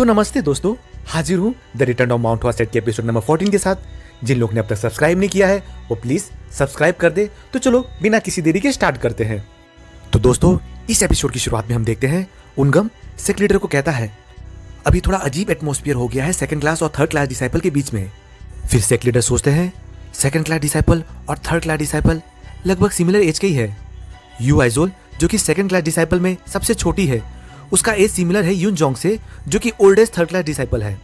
तो नमस्ते दोस्तों, हाजिर हूँ द रिटर्न ऑफ माउंट हॉसेट के एपिसोड नंबर 14 के साथ। जिन लोग ने अब तक सब्सक्राइब नहीं किया है वो प्लीज सब्सक्राइब कर दे। तो चलो बिना किसी देरी के स्टार्ट करते हैं। तो दोस्तों, इस एपिसोड की शुरुआत में हम देखते हैं उनगम सेक्ट लीडर को कहता है अभी थोड़ा अजीब एटमॉस्फेयर हो गया है सेकंड क्लास और थर्ड क्लास डिसाइपल के बीच में। फिर सेक्ट लीडर सोचते हैं सेकंड क्लास डिसाइपल और थर्ड क्लास डिसाइपल लगभग सिमिलर एज के ही है। यू आइजोल जो कि सेकंड क्लास डिसाइपल में सबसे छोटी है, उसका एज सिमिलर है यून जोंग से जो कि ओल्डेस्ट थर्ड क्लास डिसाइपल है।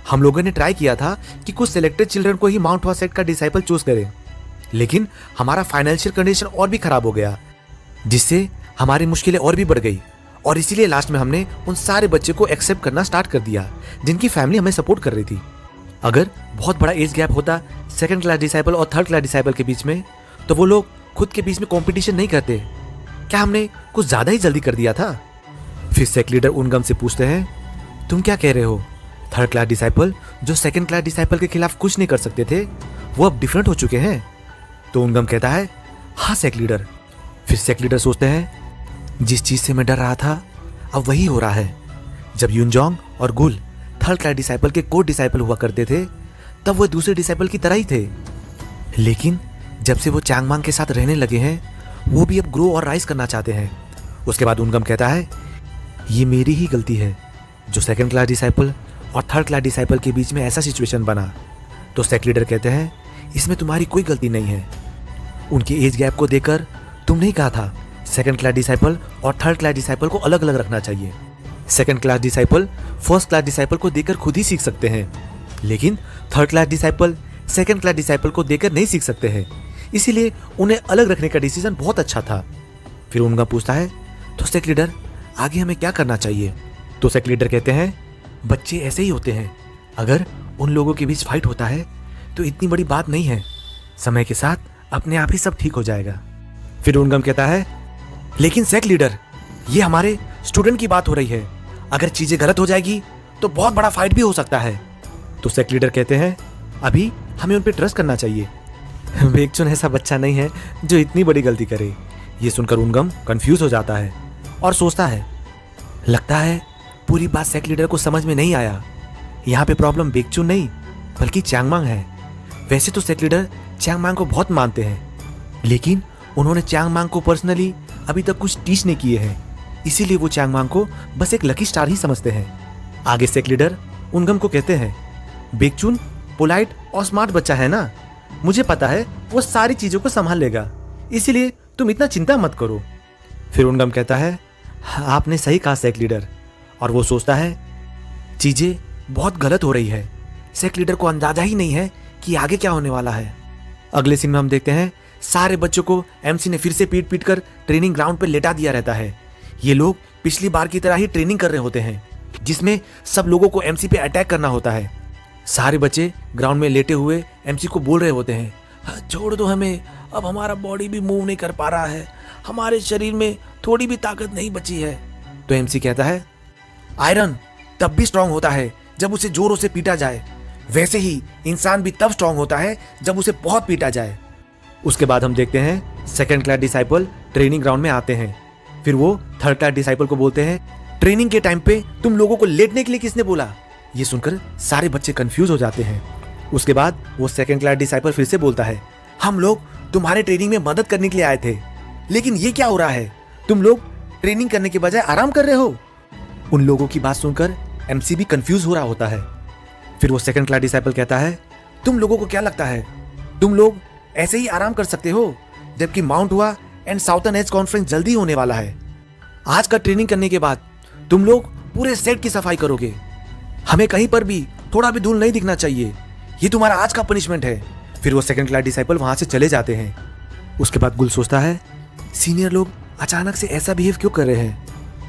हम लोगों ने ट्राई किया था कि कुछ सिलेक्टेड चिल्ड्रन को ही माउंट हॉसेट का डिसाइपल चूज करें, लेकिन हमारा फाइनेंशियल कंडीशन और भी खराब हो गया, जिससे हमारी मुश्किलें और भी बढ़ गई। और इसीलिए लास्ट में हमने उन सारे बच्चे को एक्सेप्ट करना स्टार्ट कर दिया जिनकी फैमिली हमें सपोर्ट कर रही थी। अगर बहुत बड़ा एज गैप होता सेकंड क्लास डिसाइपल और थर्ड क्लास डिसाइपल के बीच में, तो वो लोग खुद के बीच में कंपटीशन नहीं करते। क्या हमने कुछ ज्यादा ही जल्दी कर दिया था? फिर सेक्ट लीडर उनगम से पूछते हैं तुम क्या कह रहे हो? थर्ड क्लास डिसाइपल जो सेकंड क्लास डिसाइपल के खिलाफ कुछ नहीं कर सकते थे, वो अब डिफरेंट हो चुके हैं। तो उनगम कहता है हाँ सेक्ट लीडर। फिर सेक्ट लीडर सोचते हैं जिस चीज से मैं डर रहा था अब वही हो रहा है। जब यूनजोंग और गुल थर्ड क्लास डिसाइपल के कोर डिसाइपल हुआ करते थे, तब वो दूसरे डिसाइपल की तरह ही थे, लेकिन जब से वो चांगमांग के साथ रहने लगे हैं, वो भी अब ग्रो और राइज करना चाहते हैं। उसके बाद उनगम कहता है ये मेरी ही गलती है जो सेकंड क्लास डिसाइपल और थर्ड क्लास डिसाइपल के बीच में ऐसा सिचुएशन बना। तो सेक्ट लीडर कहते हैं इसमें तुम्हारी कोई गलती नहीं है। उनके एज गैप को देखकर तुम नहीं कहा था सेकंड क्लास डिसाइपल और थर्ड क्लास डिसाइपल को अलग अलग रखना चाहिए। Second class disciple first class disciple को देखकर खुद ही सीख सकते हैं, लेकिन third class disciple second class disciple को देखकर नहीं सीख सकते हैं, इसीलिए उन्हें अलग रखने का डिसीजन बहुत अच्छा था। फिर उनका पूछता है तो सेक्ट लीडर आगे हमें क्या करना चाहिए? तो सेक्ट लीडर कहते हैं बच्चे ऐसे ही होते हैं, अगर उन लोगों के बीच फाइट होता है तो इतनी बड़ी बात नहीं है, समय के साथ अपने आप ही सब ठीक हो जाएगा। फिर उनगम कहता है लेकिन सेक्ट लीडर ये हमारे स्टूडेंट की बात हो रही है, अगर चीजें गलत हो जाएगी तो बहुत बड़ा फाइट भी हो सकता है। तो सेक्ट लीडर कहते हैं अभी हमें उन पे ट्रस्ट करना चाहिए। बेकचुन ऐसा बच्चा नहीं है जो इतनी बड़ी गलती करे। ये सुनकर उनगम कंफ्यूज हो जाता है और सोचता है लगता है पूरी बात सेक्ट लीडर को समझ में नहीं आया। यहाँ पे प्रॉब्लम बेकचुन नहीं बल्कि चांगमांग है। वैसे तो सेक्ट लीडर चांगमांग को बहुत मानते हैं, लेकिन उन्होंने चांगमांग को पर्सनली अभी तक कुछ टीच नहीं किए हैं, इसीलिए वो चांगमांग को बस एक लकी स्टार ही समझते हैं। आगे सेक्ट लीडर उनगम को कहते हैं बेकचुन पोलाइट और स्मार्ट बच्चा है ना, मुझे पता है वो सारी चीजों को संभाल लेगा, इसीलिए तुम इतना चिंता मत करो। फिर उनगम कहता है आपने सही कहा सेक्ट लीडर। और वो सोचता है चीजें बहुत गलत हो रही है, सेक्ट लीडर को अंदाजा ही नहीं है कि आगे क्या होने वाला है। अगले सीन में हम देखते हैं सारे बच्चों को एमसी ने फिर से पीट पीट कर ट्रेनिंग ग्राउंड पर लेटा दिया रहता है। ये लोग पिछली बार की तरह ही ट्रेनिंग कर रहे होते हैं, जिसमें सब लोगों को एमसी पे अटैक करना होता है। सारे बच्चे ग्राउंड में लेटे हुए एमसी को बोल रहे होते हैं छोड़ दो हमें, अब हमारा बॉडी भी मूव नहीं कर पा रहा है, हमारे शरीर में थोड़ी भी ताकत नहीं बची है। तो एमसी कहता है आयरन तब भी स्ट्रांग होता है जब उसे जोरों से पीटा जाए, वैसे ही इंसान भी तब स्ट्रांग होता है जब उसे बहुत पीटा जाए। उसके बाद हम देखते हैं second class disciple training ground में आते हैं। फिर वो थर्ड क्लास डिसाइपल को बोलते हैं ट्रेनिंग के टाइम पे तुम लोगों को लेटने के लिए किसने बोला? ये सुनकर सारे बच्चे कंफ्यूज हो जाते हैं। उसके बाद वो सेकंड क्लास डिसाइपल फिर से बोलता है हम लोग तुम्हारे ट्रेनिंग में मदद करने के लिए आए थे, लेकिन ये क्या हो रहा है? तुम लोग ट्रेनिंग करने के बजाय आराम कर रहे हो। उन लोगों की बात सुनकर एमसी भी कंफ्यूज हो रहा होता है। फिर वो सेकंड क्लास डिसाइपल कहता है तुम लोगों को क्या लगता है तुम लोग ऐसे ही आराम कर सकते हो, जबकि माउंट हुआ एंड साउथर्न एज कॉन्फ्रेंस जल्दी होने वाला है। आज का ट्रेनिंग करने के बाद तुम लोग पूरे सेट की सफाई करोगे, हमें कहीं पर भी थोड़ा भी धूल नहीं दिखना चाहिए, ये तुम्हारा आज का पनिशमेंट है। फिर वो सेकंड क्लास डिसाइपल वहां से चले जाते हैं। उसके बाद गुल सोचता है सीनियर लोग अचानक से ऐसा बिहेव क्यों कर रहे हैं?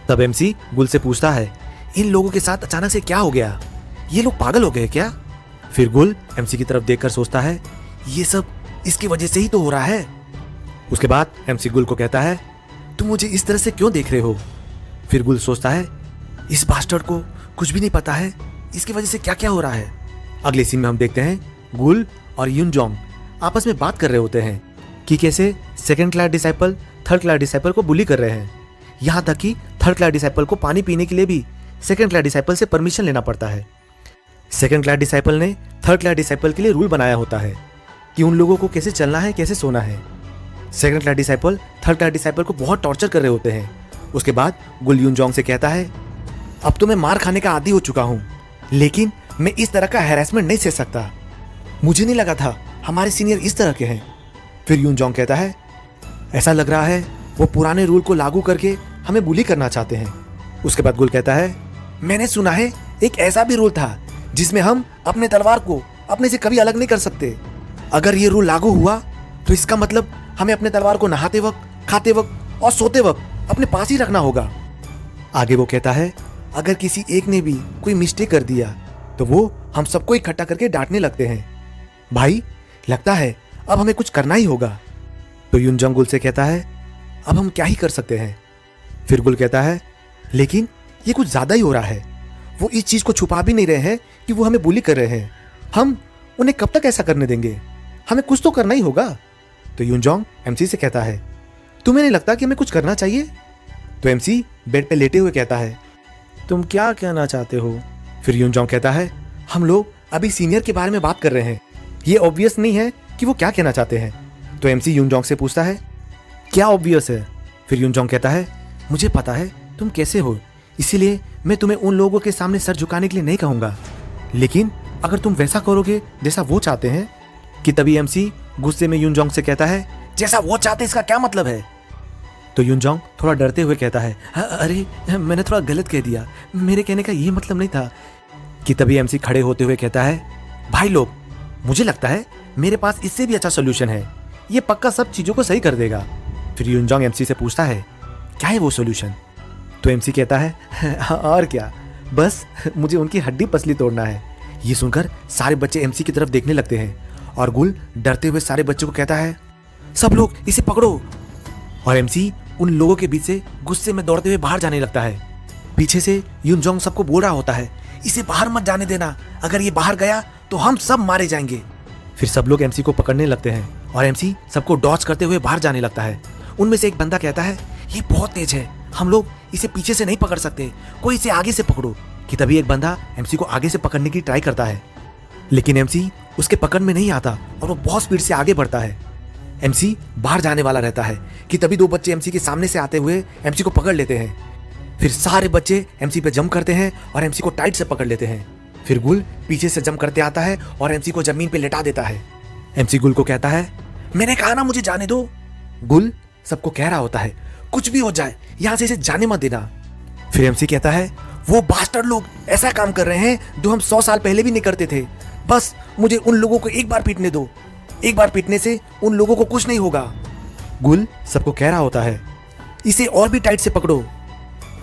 तब एमसी गुल से पूछता है इन लोगों के साथ अचानक से क्या हो गया, ये लोग पागल हो गए क्या? फिर गुल एमसी की तरफ देखकर सोचता है ये सब इसकी वजह से ही तो हो रहा है। उसके बाद एमसी गुल को कहता है तुम मुझे इस तरह से क्यों देख रहे हो? फिर गुल सोचता है इस बास्टर्ड को कुछ भी नहीं पता है इसकी वजह से क्या क्या हो रहा है। अगले सीन में हम देखते हैं गुल और यूनजोंग आपस में बात कर रहे होते हैं कि कैसे second class disciple third class disciple को बुली कर रहे हैं, यहाँ तक कि थर्ड क्लास डिसाइपल को पानी पीने के लिए भी सेकंड क्लास डिसाइपल से परमिशन लेना पड़ता है। सेकंड क्लास डिसाइपल ने थर्ड क्लास डिसाइपल के लिए रूल बनाया होता है कि उन लोगों को कैसे चलना है, कैसे सोना है। Second class disciple third class disciple को बहुत टॉर्चर कर रहे होते हैं। उसके बाद गुल यूनजोंग से कहता है, अब तो मैं मार खाने का आदी हो चुका हूँ, लेकिन मैं इस तरह का हैरेसमेंट नहीं सह सकता। मुझे नहीं लगा था हमारे सीनियर इस तरह के हैं। फिर यूनजोंग कहता है, ऐसा लग रहा है वो पुराने रूल को लागू करके हमें बुली करना चाहते हैं। उसके बाद गुल कहता है, मैंने सुना है एक ऐसा भी रूल था जिसमें हम अपने तलवार को अपने से कभी अलग नहीं कर सकते। अगर ये रूल लागू हुआ तो इसका मतलब हमें अपने तलवार को नहाते वक्त, खाते वक्त और सोते वक्त अपने पास ही रखना होगा। आगे वो कहता है, अगर किसी एक ने भी कोई मिस्टेक कर दिया तो वो हम सबको इकट्ठा करके डांटने लगते हैं। भाई, लगता है अब हमें कुछ करना ही होगा। तो यूनजोंग गुल से कहता है, अब हम क्या ही कर सकते हैं। फिर गुल कहता है, लेकिन ये कुछ ज्यादा ही हो रहा है। वो इस चीज को छुपा भी नहीं रहे हैं कि वो हमें बुली कर रहे हैं। हम उन्हें कब तक ऐसा करने देंगे? हमें कुछ तो करना ही होगा। तो यूनजोंग एमसी से कहता है, तुम्हें नहीं लगता कि हमें कुछ करना चाहिए? तो एमसी बेड पे लेटे हुए कहता है, तुम क्या कहना चाहते हो? फिर यूनजोंग कहता है, हम लोग अभी सीनियर के बारे में बात कर रहे हैं, ये ऑब्वियस नहीं है कि वो क्या कहना चाहते हैं। तो एमसी यूनजोंग से पूछता है, क्या ऑब्वियस है? फिर यूनजोंग कहता है, मुझे पता है तुम कैसे हो, इसीलिए मैं तुम्हें उन लोगों के सामने सर झुकाने के लिए नहीं कहूंगा, लेकिन अगर तुम वैसा करोगे जैसा वो चाहते हैं। कि तभी एमसी गुस्से में यूनजोंग से कहता है, जैसा वो चाहते इसका क्या मतलब है? तो यूनजोंग थोड़ा डरते हुए कहता है, अरे मैंने थोड़ा गलत कह दिया, मेरे कहने का ये मतलब नहीं था। कि तभी एमसी खड़े होते हुए कहता है, भाई लोग, मुझे लगता है मेरे पास इससे भी अच्छा सोल्यूशन है, ये पक्का सब चीजों को सही कर देगा। फिर यूनजोंग एमसी से पूछता है, क्या है वो सोल्यूशन? तो एमसी कहता है, और क्या, बस मुझे उनकी हड्डी पसली तोड़ना है। ये सुनकर सारे बच्चे एमसी की तरफ देखने लगते हैं और गुल डरते हुए सारे बच्चों को कहता है, सब लोग इसे पकड़ो। और एमसी उन लोगों के बीच से गुस्से में दौड़ते हुए बाहर जाने लगता है। पीछे से यूनजोंग सबको बोल रहा होता है, इसे बाहर मत जाने देना, अगर ये बाहर गया तो हम सब मारे जाएंगे। फिर सब लोग एमसी को पकड़ने लगते हैं और एमसी सबको डॉच करते हुए बाहर जाने लगता है। उनमें से एक बंदा कहता है, ये बहुत तेज है, हम लोग इसे पीछे से नहीं पकड़ सकते, कोई इसे आगे से पकड़ो। कि तभी एक बंदा एमसी को आगे से पकड़ने की ट्राई करता है, लेकिन एमसी उसके पकड़ में नहीं आता और वो बहुत स्पीड से आगे बढ़ता है। एमसी बाहर जाने वाला रहता है कि तभी दो बच्चे एमसी के सामने से आते हुए एमसी को पकड़ लेते हैं। फिर सारे बच्चे एमसी पे जंप करते हैं और एमसी को टाइट से पकड़ लेते हैं। फिर गुल पीछे से जंप करते आता है और एमसी को जमीन पे लेटा देता है। एमसी गुल को कहता है, मैंने कहा ना मुझे जाने दो। गुल सबको कह रहा होता है, कुछ भी हो जाए यहां से इसे जाने मत देना। फिर एमसी कहता है, वो बास्टर्ड लोग ऐसा काम कर रहे हैं जो हम 100 साल पहले भी नहीं करते थे, बस मुझे उन लोगों को एक बार पीटने दो, एक बार पीटने से उन लोगों को कुछ नहीं होगा। गुल सबको कह रहा होता है, इसे और भी टाइट से पकड़ो।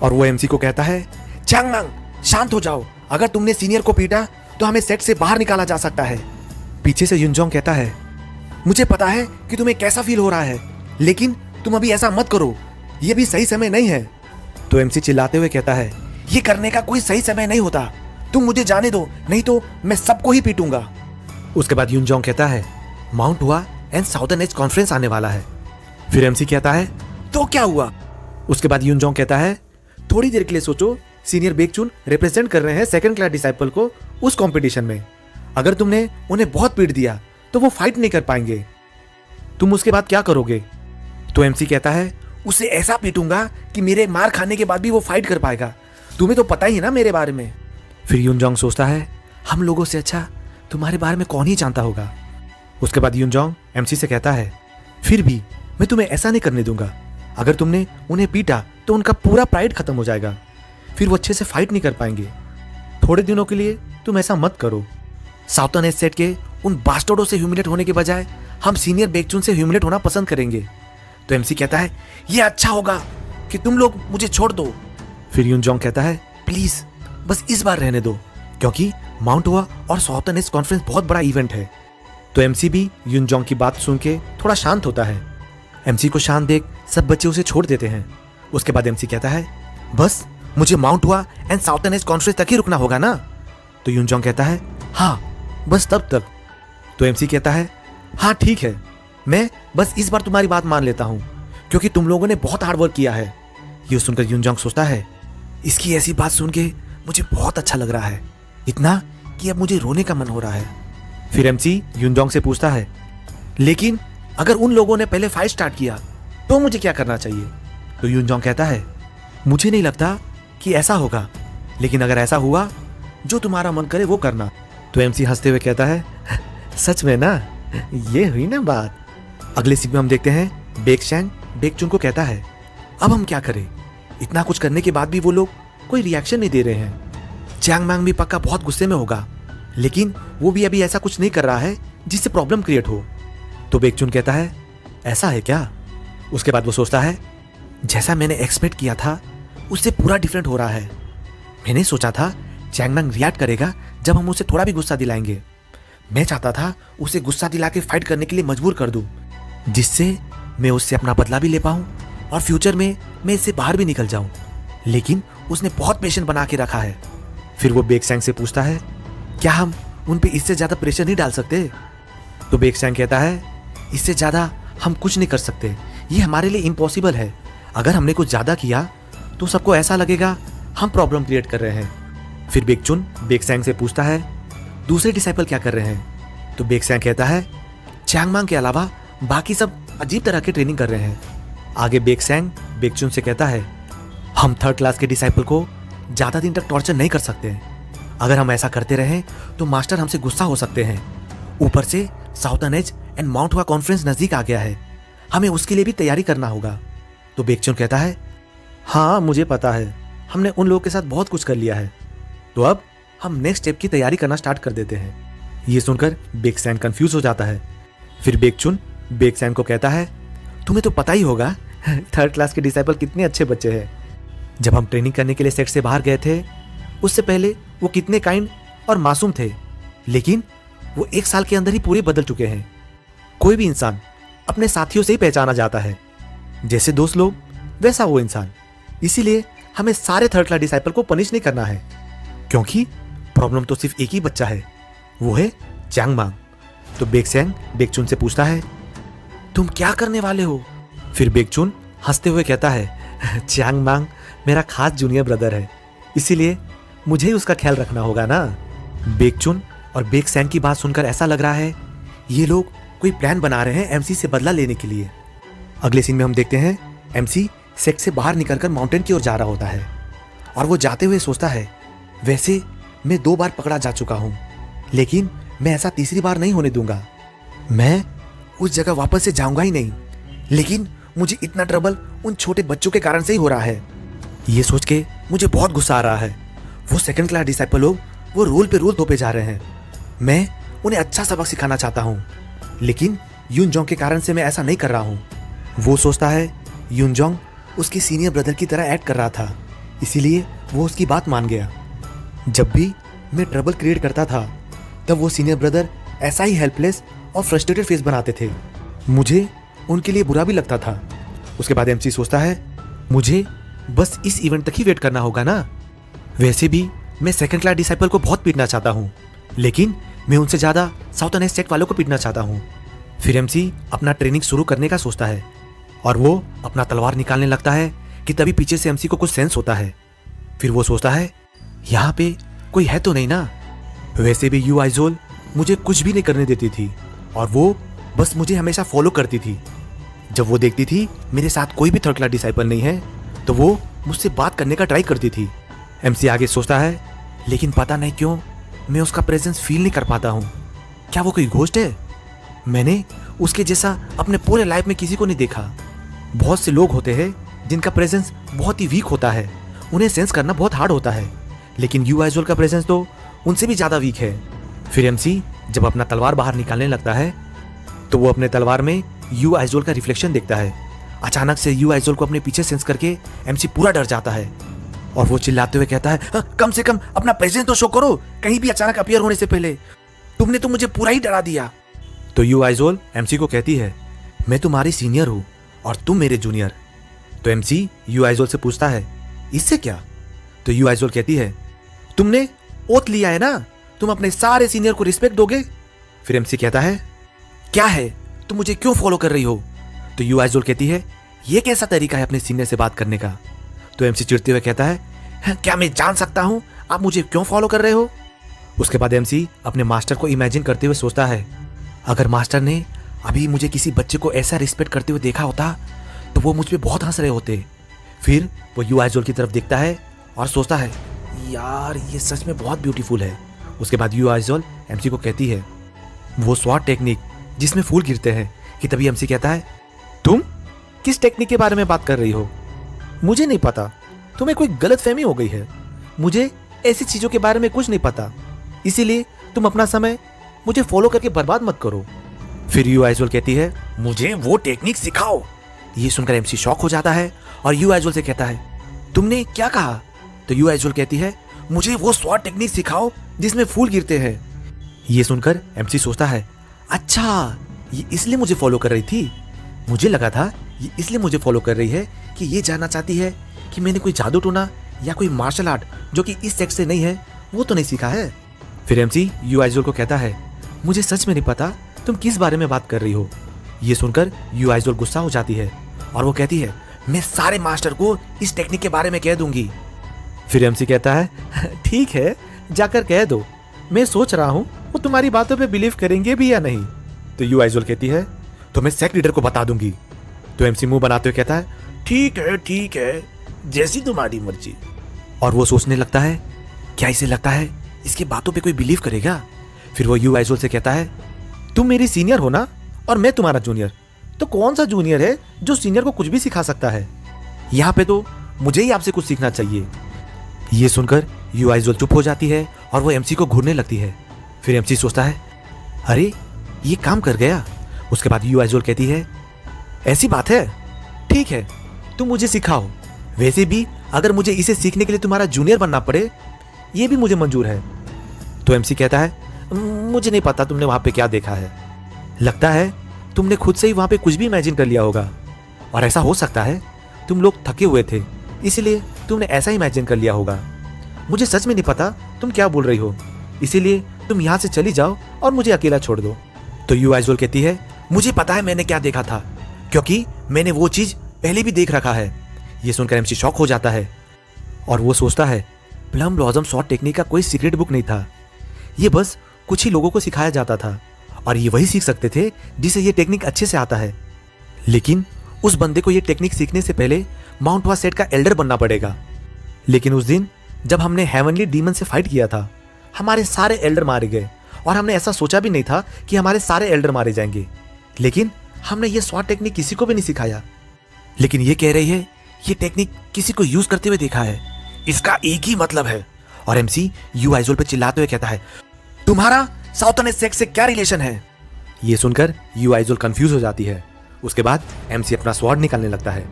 और वो एमसी को कहता है, चांगनांग शांत हो जाओ, अगर तुमने सीनियर को पीटा तो हमें सेट से बाहर निकाला जा सकता है। पीछे से यूनजोंग कहता है, मुझे पता है कि तुम्हें कैसा फील हो रहा है, लेकिन तुम अभी ऐसा मत करो, ये भी सही समय नहीं है। तो एमसी चिल्लाते हुए कहता है, ये करने का कोई सही समय नहीं होता, तुम मुझे जाने दो, नहीं तो मैं सबको ही पीटूंगा। उसके बाद यूनजोंग कहता है, माउंट हुआ एंड साउदर्न एज कॉन्फ्रेंस आने वाला है। फिर एमसी कहता है, तो क्या हुआ? उसके बाद यूनजोंग कहता है, थोड़ी देर के लिए सोचो, सीनियर बेकचुन रिप्रेजेंट कर रहे हैं सेकंड क्लास डिसाइपल को उस कंपटीशन में। अगर तुमने उन्हें बहुत पीट दिया तो वो फाइट नहीं कर पाएंगे, तुम उसके बाद क्या करोगे? तो एमसी कहता है, उसे ऐसा पीटूंगा कि मेरे मार खाने के बाद भी वो फाइट कर पाएगा, तुम्हें तो पता ही है ना मेरे बारे में। फिर यूनजोंग सोचता है, हम लोगों से अच्छा तुम्हारे बारे में कौन ही जानता होगा। उसके बाद यूनजोंग एमसी से कहता है, फिर भी मैं तुम्हें ऐसा नहीं करने दूंगा, अगर तुमने उन्हें पीटा तो उनका पूरा प्राइड खत्म हो जाएगा, फिर वो अच्छे से फाइट नहीं कर पाएंगे। थोड़े दिनों के लिए तुम ऐसा मत करो। साउथर्न एज सेट के उन बास्टर्डों से ह्यूमिलेट होने के बजाय हम सीनियर बेकचुन से ह्यूमिलेट होना पसंद करेंगे। तो एमसी कहता है, ये अच्छा होगा कि तुम लोग मुझे छोड़ दो। फिर यूनजोंग कहता है, प्लीज बस इस बार रहने दो, क्योंकि माउंट हुआ और साउथर्न एज कॉन्फ्रेंस बहुत बड़ा इवेंट है। तो एमसी भी यूनजोंग की बात सुन के थोड़ा शांत होता है। एमसी को शांत देख सब बच्चे उसे छोड़ देते हैं। उसके बाद एमसी कहता है, बस मुझे माउंट हुआ एंड साउथर्न एज कॉन्फ्रेंस तक ही रुकना होगा ना? तो यूनजोंग कहता है, हाँ बस तब तक। तो एमसी कहता है, हाँ ठीक है, मैं बस इस बार तुम्हारी बात मान लेता हूं, क्योंकि तुम लोगों ने बहुत हार्डवर्क किया है। ये सुनकर यूनजोंग सोचता है, इसकी ऐसी बात सुन के मुझे बहुत अच्छा लग रहा है, इतना कि अब मुझे रोने का मन हो रहा है। फिर एमसी यूनजोंग से पूछता है, लेकिन अगर उन लोगों ने पहले फाइट स्टार्ट किया तो मुझे क्या करना चाहिए? तो यूनजोंग कहता है, मुझे नहीं लगता कि ऐसा होगा, लेकिन अगर ऐसा हुआ जो तुम्हारा मन करे वो करना। तो एमसी हंसते हुए कहता है, सच में ना, ये हुई ना बात। अगले सीन में हम देखते हैं बेकशैंग बेकचुन को कहता है, अब हम क्या करें? इतना कुछ करने के बाद भी वो लोग कोई रिएक्शन नहीं दे रहे हैं। चांग मांग भी पक्का बहुत गुस्से में होगा, लेकिन वो भी अभी ऐसा कुछ नहीं कर रहा है जिससे प्रॉब्लम क्रिएट हो। तो बेकचुन कहता है, ऐसा है क्या? उसके बाद वो सोचता है, जैसा मैंने एक्सपेक्ट किया था उससे पूरा डिफरेंट हो रहा है। मैंने सोचा था चांग मांग रिएक्ट करेगा जब हम उसे थोड़ा भी गुस्सा दिलाएंगे। मैं चाहता था उसे गुस्सा दिला के फाइट करने के लिए मजबूर कर दूं, जिससे मैं उससे अपना बदला भी ले पाऊं और फ्यूचर में मैं इससे बाहर भी निकल जाऊं। लेकिन उसने बहुत पेशेंस बना के रखा है। फिर वो बेकशैंग से पूछता है, क्या हम उन पे इससे ज्यादा प्रेशर नहीं डाल सकते? तो बेकशैंग कहता है, इससे ज्यादा हम कुछ नहीं कर सकते, ये हमारे लिए इम्पॉसिबल है। अगर हमने कुछ ज्यादा किया तो सबको ऐसा लगेगा हम प्रॉब्लम क्रिएट कर रहे हैं। फिर बेकचुन बेकशैंग से पूछता है, दूसरे डिसाइपल क्या कर रहे हैं? तो बेकशैंग कहता है, चांग मांग के अलावा बाकी सब अजीब तरह की ट्रेनिंग कर रहे हैं। आगे बेकशैंग बेकचुन से कहता है, हम 3rd क्लास के डिसाइपल को ज्यादा दिन तक टॉर्चर नहीं कर सकते। अगर हम ऐसा करते रहें तो मास्टर हमसे गुस्सा हो सकते हैं। ऊपर से साउथर्न एज एंड माउंट हुआ कॉन्फ्रेंस नजदीक आ गया है, हमें उसके लिए भी तैयारी करना होगा। तो बेकचुन कहता है, हाँ मुझे पता है, हमने उन लोगों के साथ बहुत कुछ कर लिया है, तो अब हम नेक्स्ट स्टेप की तैयारी करना स्टार्ट कर देते हैं। ये सुनकर बेकशैंग कंफ्यूज हो जाता है। फिर बेकचुन बेकशैंग को कहता है, तुम्हें तो पता ही होगा 3rd क्लास के डिसाइपल कितने अच्छे बच्चे हैं। जब हम ट्रेनिंग करने के लिए सेट से बाहर गए थे उससे पहले वो कितने काइंड और मासूम थे, लेकिन वो 1 साल के अंदर ही पूरे बदल चुके हैं। कोई भी इंसान अपने साथियों से ही पहचाना जाता है, जैसे दोस्त लोग वैसा वो इंसान। इसीलिए हमें सारे 3rd क्लास डिसाइपल को पनिश नहीं करना है, क्योंकि प्रॉब्लम तो सिर्फ एक ही बच्चा है, वो है चांग मांग। तो बेकशैंग बेकचुन से पूछता है, तुम क्या करने वाले हो? फिर बेकचुन हंसते हुए कहता है, चांग मांग मेरा खास जूनियर ब्रदर है, इसीलिए मुझे ही उसका ख्याल रखना होगा ना। बेकचुन और बेकशैंग की बात सुनकर ऐसा लग रहा है ये लोग कोई प्लान बना रहे हैं एमसी से बदला लेने के लिए। अगले सीन में हम देखते हैं एमसी सेक्ट से बाहर निकलकर माउंटेन की ओर जा रहा होता है और वो जाते हुए सोचता है, वैसे मैं 2 बार पकड़ा जा चुका हूं, लेकिन मैं ऐसा तीसरी बार नहीं होने दूंगा। मैं उस जगह वापस से जाऊंगा ही नहीं, लेकिन मुझे इतना ट्रबल उन छोटे बच्चों के कारण से ही हो रहा है। ये सोच के मुझे बहुत गुस्सा आ रहा है। वो 2nd क्लास डिसाइपल लोग वो रूल पे रूल थोपे जा रहे हैं। मैं उन्हें अच्छा सबक सिखाना चाहता हूँ, लेकिन यूनजोंग के कारण से मैं ऐसा नहीं कर रहा हूँ। वो सोचता है यूनजोंग उसके सीनियर ब्रदर की तरह एक्ट कर रहा था, इसीलिए वो उसकी बात मान गया। जब भी मैं ट्रबल क्रिएट करता था तब वो सीनियर ब्रदर ऐसा ही हेल्पलेस और फ्रस्ट्रेटेड फेस बनाते थे। मुझे उनके लिए बुरा भी लगता था। उसके बाद एमसी सोचता है, मुझे बस इस इवेंट तक ही वेट करना होगा ना। वैसे भी मैं 2nd क्लास डिसाइपल को बहुत पीटना चाहता हूँ, लेकिन मैं उनसे ज्यादा साउथर्न एज सेक्ट वालों को पीटना चाहता हूँ। फिर एमसी अपना ट्रेनिंग शुरू करने का सोचता है और वो अपना तलवार निकालने लगता है कि तभी पीछे से एमसी को कुछ सेंस होता है। फिर वो सोचता है, यहाँ पे कोई है तो नहीं ना। वैसे भी यू आइजोल मुझे कुछ भी नहीं करने देती थी और वो बस मुझे हमेशा फॉलो करती थी। जब वो देखती थी मेरे साथ कोई भी 3rd क्लास डिसाइपल नहीं है तो वो मुझसे बात करने का ट्राई करती थी। एमसी आगे सोचता है, लेकिन पता नहीं क्यों मैं उसका प्रेजेंस फील नहीं कर पाता हूँ। क्या वो कोई घोस्ट है? मैंने उसके जैसा अपने पूरे लाइफ में किसी को नहीं देखा। बहुत से लोग होते हैं जिनका प्रेजेंस बहुत ही वीक होता है, उन्हें सेंस करना बहुत हार्ड होता है, लेकिन यू आइजोल का प्रेजेंस तो उनसे भी ज्यादा वीक है। फिर एमसी जब अपना तलवार बाहर निकालने लगता है तो वो अपने तलवार में यू आइजोल का रिफ्लेक्शन देखता है। अचानक से यू आइजोल को अपने पीछे सेंस करके एमसी पूरा डर जाता है और वो चिल्लाते हुए कहता है, कम से कम अपना प्रेजेंस तो शो करो, कहीं भी अचानक अपीयर होने से पहले। तुमने तो मुझे पूरा ही डरा दिया। तो यू आइजोल एमसी को कहती है, मैं तुम्हारी सीनियर हूँ और तुम मेरे जूनियर। तो एमसी यू आइजोल से पूछता है, इससे क्या? तो यू आइजोल कहती है, तुमने ओथ लिया है ना, तुम अपने सारे सीनियर को रिस्पेक्ट दोगे। फिर एमसी कहता है, क्या है, तुम मुझे क्यों फॉलो कर रही हो? तो यू आइजोल कहती है, ये कैसा तरीका है अपने सीनियर से बात करने का? तो एमसी चिढ़ते हुए कहता है, क्या मैं जान सकता हूं आप मुझे क्यों फॉलो कर रहे हो? उसके बाद एमसी अपने मास्टर को इमेजिन करते हुए सोचता है, अगर मास्टर ने अभी मुझे किसी बच्चे को ऐसा रिस्पेक्ट करते हुए देखा होता तो वो मुझ पे बहुत हंस रहे होते। फिर वो यू आइजोल की तरफ देखता है और सोचता है, यार ये सच में बहुत ब्यूटीफुल है। उसके बाद यू आइजोल एमसी को कहती है वो स्वॉट टेक्निक जिसमें फूल गिरते हैं, कि तभी एमसी कहता है, तुम किस टेक्निक के बारे में बात कर रही हो? मुझे नहीं पता, तुम्हें कोई गलतफहमी हो गई है। मुझे ऐसी चीजों के बारे में कुछ नहीं पता, इसीलिए तुम अपना समय मुझे फॉलो करके बर्बाद मत करो। फिर यू आइजोल कहती है, मुझे वो टेक्निक सिखाओ। ये सुनकर एमसी शॉक हो जाता है और यू आइजोल से कहता है, तुमने क्या कहा? तो यू आइजोल कहती है, मुझे वो स्वॉट टेक्निक सिखाओ जिसमें फूल गिरते हैं। ये सुनकर एमसी सोचता है, अच्छा ये इसलिए मुझे फॉलो कर रही थी। मुझे लगा था ये इसलिए मुझे फॉलो कर रही है कि ये जानना चाहती है कि मैंने कोई जादू टोना या कोई मार्शल आर्ट जो कि इस सेक्स से नहीं है वो तो नहीं सीखा है। फिर एमसी यू आइजोल को कहता है, मुझे सच में नहीं पता तुम किस बारे में बात कर रही हो। ये सुनकर यू आइजोल गुस्सा हो जाती है और वो कहती है, मैं सारे मास्टर को इस टेक्निक के बारे में कह दूंगी। फिर एमसी कहता है, ठीक है जाकर कह दो, मैं सोच रहा हूँ वो तुम्हारी बातों पे बिलीव करेंगे भी या नहीं। तो यू आइजोल कहती है, तो मैं सेक्ट लीडर को बता दूंगी। तो एमसी मुंह बनाते हुए कहता है, ठीक है जैसी तुम्हारी मर्जी। और वो सोचने लगता है, क्या इसे लगता है इसकी बातों पे कोई बिलीव करेगा? फिर वो यू आइजोल से कहता है, तुम मेरी सीनियर हो ना और मैं तुम्हारा जूनियर, तो कौन सा जूनियर है जो सीनियर को कुछ भी सिखा सकता है? यहाँ पे तो मुझे ही आपसे कुछ सीखना चाहिए। ये सुनकर यू आइजोल चुप हो जाती है और वो एमसी को घूरने लगती है। फिर एमसी सोचता है, अरे ये काम कर गया। उसके बाद यू आइजोल कहती है, ऐसी बात है, ठीक है तुम मुझे सिखाओ। वैसे भी अगर मुझे इसे सीखने के लिए तुम्हारा जूनियर बनना पड़े ये भी मुझे मंजूर है। तो एमसी कहता है, मुझे नहीं पता तुमने वहां पे क्या देखा है, लगता है तुमने खुद से ही वहां पे कुछ भी इमेजिन कर लिया होगा। और ऐसा हो सकता है तुम लोग थके हुए थे इसीलिए तुमने ऐसा इमेजिन कर लिया होगा। मुझे सच में नहीं पता तुम क्या बोल रही हो, इसीलिए तुम यहाँ से चली जाओ और मुझे अकेला छोड़ दो। तो यू आइजोल कहती है, मुझे पता है मैंने क्या देखा था, क्योंकि मैंने वो चीज पहले भी देख रखा है। ये सुनकर एमसी शॉक हो जाता है और वो सोचता है, प्लम ब्लॉसम शॉट टेक्निक का कोई सीक्रेट बुक नहीं था, ये बस कुछ ही लोगों को सिखाया जाता था और ये वही सीख सकते थे जिसे ये टेक्निक अच्छे से आता है। लेकिन उस बंदे को ये टेक्निक सीखने से पहले माउंट वासेट का एल्डर बनना पड़ेगा। लेकिन उस दिन जब हमने हेवनली डीमन से फाइट किया था हमारे सारे एल्डर मारे गए और हमने ऐसा सोचा भी नहीं था कि हमारे सारे एल्डर मारे जाएंगे। लेकिन हमने ये स्वॉट टेक्निक किसी को भी नहीं सिखाया। लेकिन ये कह रही है ये टेक्निक किसी को यूज करते हुए देखा है, इसका एक ही मतलब है। और एमसी यू आइजोल पे चिल्लाते हुए कहता है, तुम्हारा साउथर्न सेक्स से क्या रिलेशन है? ये सुनकर यू आइजोल कंफ्यूज हो जाती है। उसके बाद एमसी अपना स्वॉर्ड निकालने लगता है।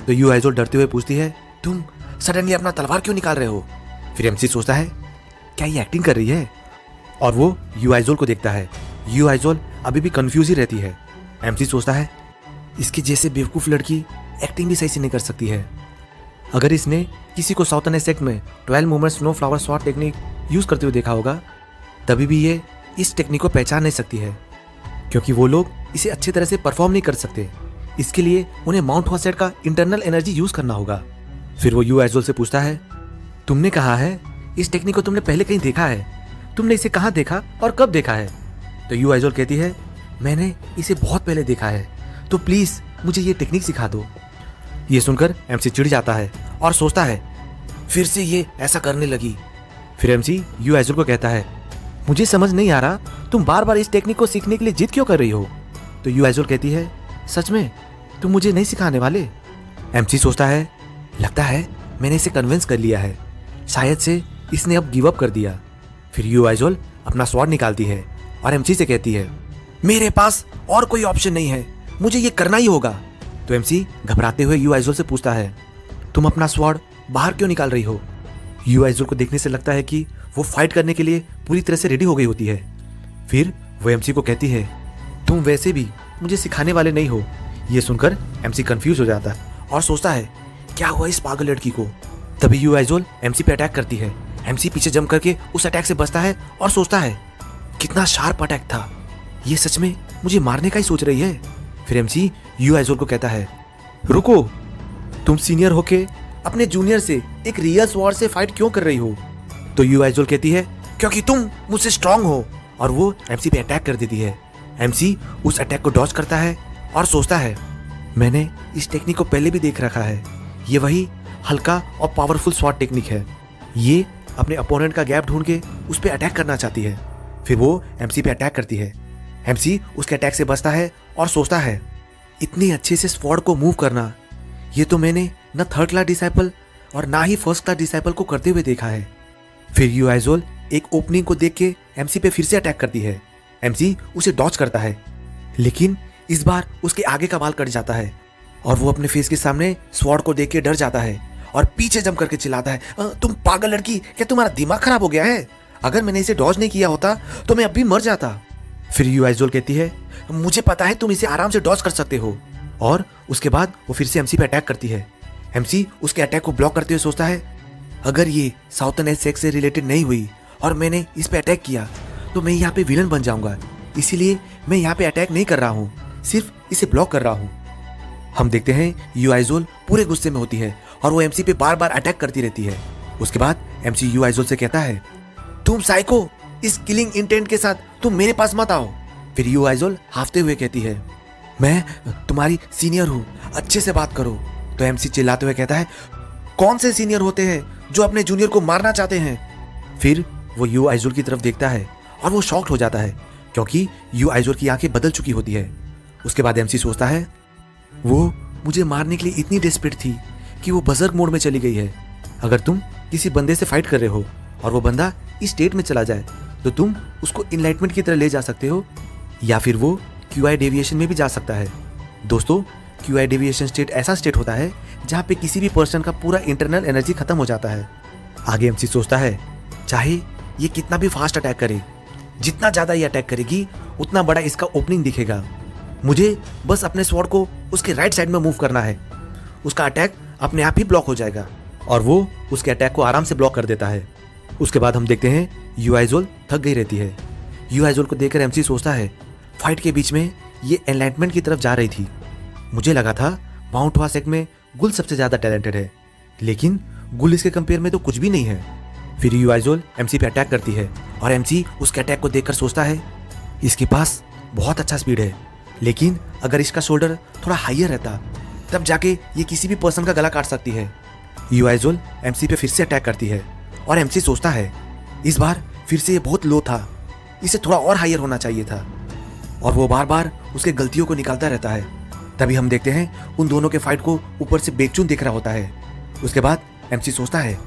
तो यू आइजोल डरते हुए पूछती है, तुम सडनली अपना तलवार क्यों निकाल रहे हो? फिर एमसी सोचता है, क्या ये एक्टिंग कर रही है? और वो यू आइजोल को देखता है। यू आइजोल अभी भी कंफ्यूज ही रहती है। एमसी सोचता है, इसके जैसे बेवकूफ लड़की एक्टिंग भी सही से नहीं कर सकती है। अगर इसने किसी को साउथर्न सेक्ट में 12 movement snow flower swot technique use करते हुए देखा होगा तभी भी ये इस टेक्निक को पहचान नहीं सकती है, क्योंकि वो लोग इसे अच्छी तरह से परफॉर्म नहीं कर सकते। इसके लिए उन्हें माउंट वासेट का इंटरनल एनर्जी यूज करना होगा। फिर वो यू आइजोल से पूछता है, तुमने कहा है इस टेक्निक को तुमने पहले कहीं देखा है, तुमने इसे कहाँ देखा और कब देखा है? तो यू आइजोल कहती है, मैंने इसे बहुत पहले देखा है, तो प्लीज मुझे ये टेक्निक सिखा दो। ये सुनकर एमसी चिढ़ जाता है और सोचता है, फिर से ये ऐसा करने लगी। फिर एमसी यू आइजोल को कहता है, मुझे समझ नहीं आ रहा तुम बार बार इस टेक्निक को सीखने के लिए जिद क्यों कर रही हो? तो यू आइजोल कहती है, सच में तुम मुझे नहीं सिखाने वाले? एमसी सोचता है, लगता है मैंने इसे कन्विंस कर लिया है, शायद से इसने अब गिव अप कर दिया। फिर यू आइजोल अपना स्वॉर्ड निकालती है और एमसी से कहती है, मेरे पास और कोई ऑप्शन नहीं है, मुझे ये करना ही होगा। तो एमसी घबराते हुए यू आइजोल से पूछता है, तुम अपना स्वॉर्ड बाहर क्यों निकाल रही हो? यू आइजोल को देखने से लगता है कि वो फाइट करने के लिए पूरी तरह से रेडी हो गई होती है। फिर वो एमसी को कहती है, तुम वैसे भी मुझे सिखाने वाले नहीं हो। ये सुनकर एमसी कंफ्यूज हो जाता है और सोचता है, क्या हुआ इस पागल लड़की को? तभी यू आइजोल एमसी पे अटैक करती है। एमसी पीछे जंप करके उस अटैक से बचता है और सोचता है, कितना शार्प अटैक था, ये सच में मुझे मारने का ही सोच रही है। फिर एमसी यू आइजोल को कहता है, रुको, तुम सीनियर होके अपने जूनियर से एक रियल स्वॉर्ड से फाइट क्यों कर रही हो? तो यू आइजोल कहती है क्योंकि तुम मुझसे स्ट्रांग हो, और वो एमसी पे अटैक कर देती है। एमसी उस अटैक को डॉज करता है और सोचता है मैंने इस टेक्निक को पहले भी देख रखा है, ये वही हल्का और पावरफुल स्वॉर्ड टेक्निक है। ये अपने अपोनेंट का गैप ढूंढ के उस पर अटैक करना चाहती है। फिर वो एमसी पे अटैक करती है। एमसी उसके अटैक से बचता है और सोचता है इतनी अच्छे से स्वॉर्ड को मूव करना, ये तो मैंने न थर्ड क्लास डिसाइपल और ना ही फर्स्ट क्लास डिसाइपल को करते हुए देखा है। फिर यू आइजोल एक ओपनिंग को देख के एमसी पे फिर से अटैक करती है। एमसी उसे डॉच करता है, लेकिन इस बार उसके आगे का बाल कट जाता है और वो अपने फेस के सामने स्वॉर्ड को देख के डर जाता है और पीछे जंप करके चिल्लाता है तुम पागल लड़की, क्या तुम्हारा दिमाग खराब हो गया है? अगर मैंने इसे डॉज नहीं किया होता तो मैं अब भी मर जाता। फिर यू आइजोल कहती है मुझे पता है तुम इसे आराम से डॉज कर सकते हो, और उसके बाद वो फिर से एमसी पे अटैक करती है। एमसी उसके अटैक को ब्लॉक करते हुए सोचता है अगर ये साउथर्न एसेक्स से रिलेटेड नहीं हुई और मैंने इस पे अटैक किया तो मैं यहाँ पे विलन बन जाऊंगा, इसीलिए मैं यहाँ पे अटैक नहीं कर रहा हूँ, सिर्फ इसे ब्लॉक कर रहा हूँ। हम देखते हैं यू आइजोल पूरे गुस्से में होती है और वो एमसी पे बार बार अटैक करती रहती है। उसके बाद एमसी यू आइजोल से कहता है तुम साइको, इस किलिंग इंटेंट के साथ तुम मेरे पास मत आओ। फिर यू आइजोल हाफते हुए कहती है मैं तुम्हारी सीनियर हूँ, अच्छे से बात करो। तो एमसी चिल्लाते हुए कहता है कौन से सीनियर होते हैं जो अपने जूनियर को मारना चाहते हैं? फिर वो यू आइजोल की तरफ देखता है और वो शॉक्ड हो जाता है क्योंकि यू आइजोल की आंखें बदल चुकी होती है। उसके बाद एमसी सोचता है वो मुझे मारने के लिए इतनी डेस्परेट थी कि वो बजर्क मोड में चली गई है। अगर तुम किसी बंदे से फाइट कर रहे हो और वो बंदा इस स्टेट में चला जाए तो तुम उसको इनलाइटमेंट की तरह ले जा सकते हो, या फिर वो क्यूआई डेविएशन में भी जा सकता है। दोस्तों, क्यूआई डेविएशन स्टेट ऐसा स्टेट होता है जहाँ पे किसी भी पर्सन का पूरा इंटरनल एनर्जी खत्म हो जाता है। आगे एमसी सोचता है चाहे ये कितना भी फास्ट अटैक करे, जितना ज़्यादा ये अटैक करेगी उतना बड़ा इसका ओपनिंग दिखेगा। मुझे बस अपने स्वॉर्ड को उसके राइट साइड में मूव करना है, उसका अटैक अपने आप ही ब्लॉक हो जाएगा, और वो उसके अटैक को आराम से ब्लॉक कर देता है। उसके बाद हम देखते हैं यू आइजोल थक गई रहती है। यू आइजोल को देखकर एमसी सोचता है फाइट के बीच में ये एनलाइटमेंट की तरफ जा रही थी। मुझे लगा था माउंट वासेक में गुल सबसे ज़्यादा टैलेंटेड है, लेकिन गुल इसके कंपेयर में तो कुछ भी नहीं है। फिर यू आइजोल एमसी पे अटैक करती है और एमसी उसके अटैक को देखकर सोचता है इसके पास बहुत अच्छा स्पीड है, लेकिन अगर इसका शोल्डर थोड़ा हाइयर रहता तब जाके ये किसी भी पर्सन का गला काट सकती है। यू आइजोल एमसी पे फिर से अटैक करती है और एमसी सोचता है इस बार फिर से ये बहुत लो था, इसे थोड़ा और हाइयर होना चाहिए था, और वो बार बार उसके गलतियों को निकालता रहता है। तभी हम देखते हैं उन दोनों के फाइट को ऊपर से बेकचून देख रहा होता है। उसके बाद एमसी सोचता है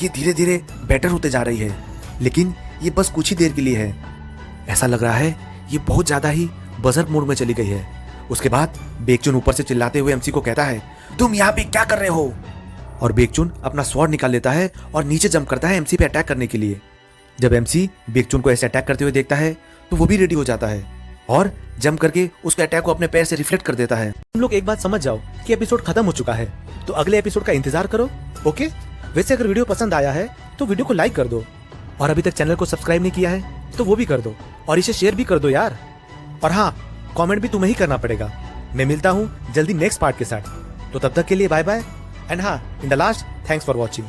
ये धीरे धीरे बेटर होते जा रही है, लेकिन ये बस कुछ ही देर के लिए है। ऐसा लग रहा है ये बहुत ज़्यादा ही बजर्क मोड में चली गई है। उसके बाद बेकचून ऊपर से चिल्लाते हुए एमसी को कहता है तुम यहाँ पे क्या कर रहे हो? और बेकचून अपना स्वॉर्ड निकाल लेता है और नीचे जंप करता है एमसी पे अटैक करने के लिए। जब एमसी बेकचून को ऐसे अटैक करते हुए देखता है तो वो भी रेडी हो जाता है और जंप करके उसके अटैक को अपने पैर से रिफ्लेक्ट कर देता है। तुम लोग एक बात समझ जाओ कि एपिसोड खत्म हो चुका है, तो अगले एपिसोड का इंतजार करो। ओके, वैसे अगर वीडियो पसंद आया है तो वीडियो को लाइक कर दो, और अभी तक चैनल को सब्सक्राइब नहीं किया है तो वो भी कर दो, और इसे शेयर भी कर दो यार। और हाँ, कमेंट भी तुम्हें ही करना पड़ेगा। मैं मिलता हूँ जल्दी नेक्स्ट पार्ट के साथ, तो तब तक के लिए बाय बाय, एंड हाँ, in the last thanks for watching.